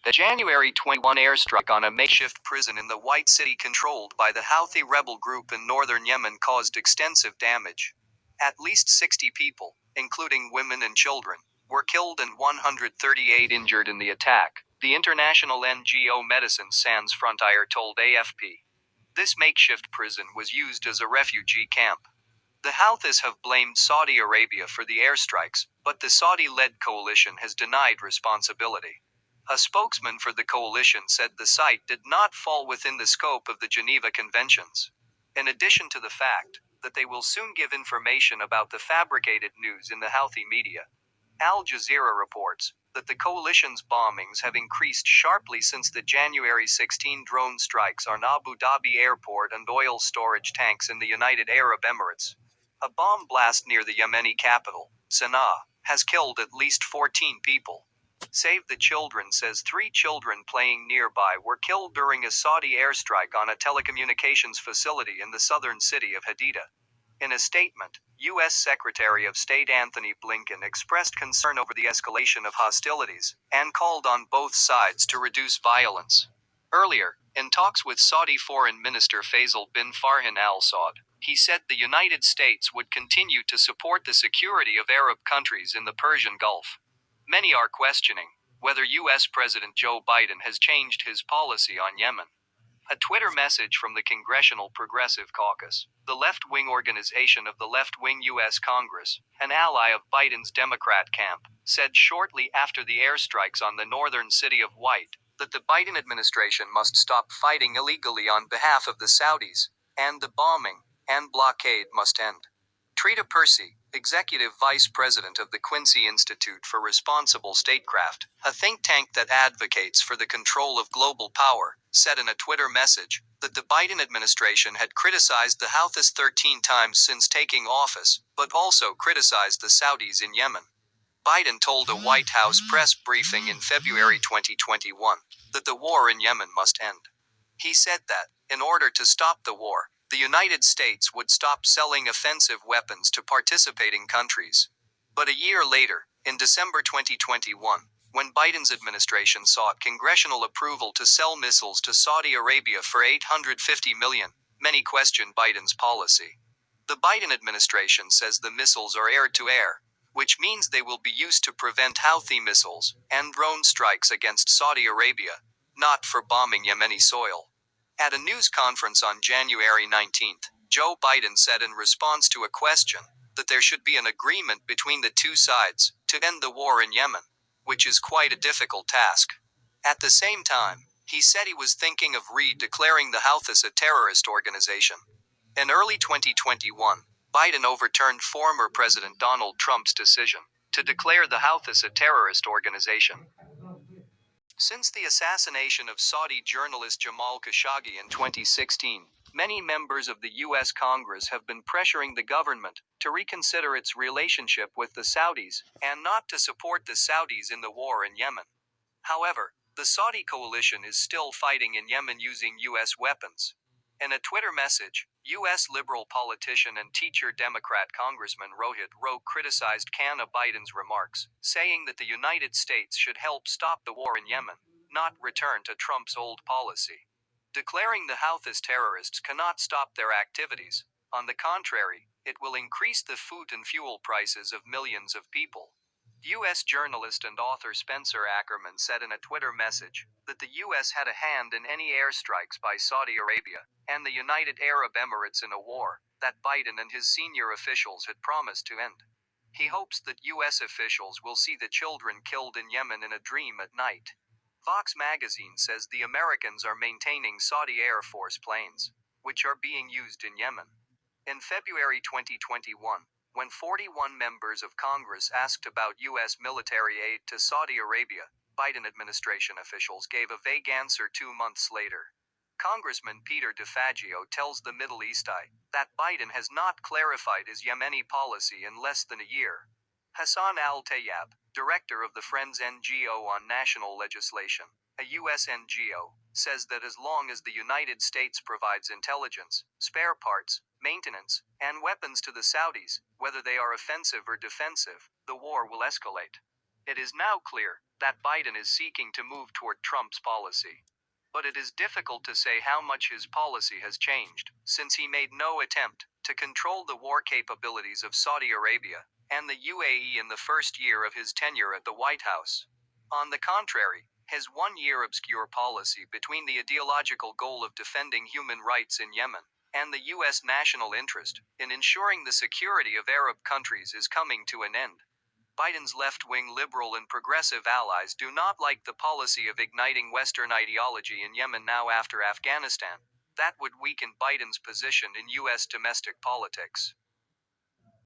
A January 21 airstrike on a makeshift prison in the White City controlled by the Houthi rebel group in northern Yemen caused extensive damage. At least 60 people, including women and children, were killed and 138 injured in the attack, the international NGO Médecins Sans Frontières told AFP. This makeshift prison was used as a refugee camp. The Houthis have blamed Saudi Arabia for the airstrikes, but the Saudi-led coalition has denied responsibility. A spokesman for the coalition said the site did not fall within the scope of the Geneva Conventions. In addition to the fact that they will soon give information about the fabricated news in the Houthi media. Al Jazeera reports that the coalition's bombings have increased sharply since the January 16 drone strikes on Abu Dhabi airport and oil storage tanks in the United Arab Emirates. A bomb blast near the Yemeni capital, Sana'a, has killed at least 14 people. Save the Children says 3 children playing nearby were killed during a Saudi airstrike on a telecommunications facility in the southern city of Haditha. In a statement, U.S. Secretary of State Anthony Blinken expressed concern over the escalation of hostilities and called on both sides to reduce violence. Earlier, in talks with Saudi Foreign Minister Faisal bin Farhan Al Saud, he said the United States would continue to support the security of Arab countries in the Persian Gulf. Many are questioning whether U.S. President Joe Biden has changed his policy on Yemen. A Twitter message from the Congressional Progressive Caucus, the left-wing organization of the left-wing U.S. Congress, an ally of Biden's Democrat camp, said shortly after the airstrikes on the northern city of White that the Biden administration must stop fighting illegally on behalf of the Saudis, and the bombing and blockade must end. Trita Percy, Executive Vice President of the Quincy Institute for Responsible Statecraft, a think tank that advocates for the control of global power, said in a Twitter message that the Biden administration had criticized the Houthis 13 times since taking office, but also criticized the Saudis in Yemen. Biden told a White House press briefing in February 2021 that the war in Yemen must end. He said that, in order to stop the war, the United States would stop selling offensive weapons to participating countries. But a year later, in December 2021, when Biden's administration sought congressional approval to sell missiles to Saudi Arabia for $850 million, many questioned Biden's policy. The Biden administration says the missiles are air-to-air, which means they will be used to prevent Houthi missiles and drone strikes against Saudi Arabia, not for bombing Yemeni soil. At a news conference on January 19, Joe Biden said in response to a question that there should be an agreement between the two sides to end the war in Yemen, which is quite a difficult task. At the same time, he said he was thinking of re-declaring the Houthis a terrorist organization. In early 2021, Biden overturned former President Donald Trump's decision to declare the Houthis a terrorist organization. Since the assassination of Saudi journalist Jamal Khashoggi in 2016, many members of the U.S. Congress have been pressuring the government to reconsider its relationship with the Saudis and not to support the Saudis in the war in Yemen. However, the Saudi coalition is still fighting in Yemen using U.S. weapons. In a Twitter message, U.S. liberal politician and teacher Democrat Congressman Rohit Rowe criticized Biden's remarks, saying that the United States should help stop the war in Yemen, not return to Trump's old policy. Declaring the Houthis terrorists cannot stop their activities. On the contrary, it will increase the food and fuel prices of millions of people. U.S. journalist and author Spencer Ackerman said in a Twitter message that the U.S. had a hand in any airstrikes by Saudi Arabia and the United Arab Emirates in a war that Biden and his senior officials had promised to end. He hopes that U.S. officials will see the children killed in Yemen in a dream at night. Vox magazine says the Americans are maintaining Saudi Air Force planes, which are being used in Yemen. In February 2021, when 41 members of Congress asked about U.S. military aid to Saudi Arabia, Biden administration officials gave a vague answer 2 months later. Congressman Peter DeFaggio tells the Middle East Eye that Biden has not clarified his Yemeni policy in less than a year. Hassan Al-Tayyab, director of the Friends NGO on National Legislation, a U.S. NGO, says that as long as the United States provides intelligence, spare parts, maintenance, and weapons to the Saudis, whether they are offensive or defensive, the war will escalate. It is now clear that Biden is seeking to move toward Trump's policy. But it is difficult to say how much his policy has changed, since he made no attempt to control the war capabilities of Saudi Arabia and the UAE in the first year of his tenure at the White House. On the contrary, his one-year obscure policy between the ideological goal of defending human rights in Yemen and the U.S. national interest in ensuring the security of Arab countries is coming to an end. Biden's left-wing liberal and progressive allies do not like the policy of igniting Western ideology in Yemen now after Afghanistan. That would weaken Biden's position in U.S. domestic politics.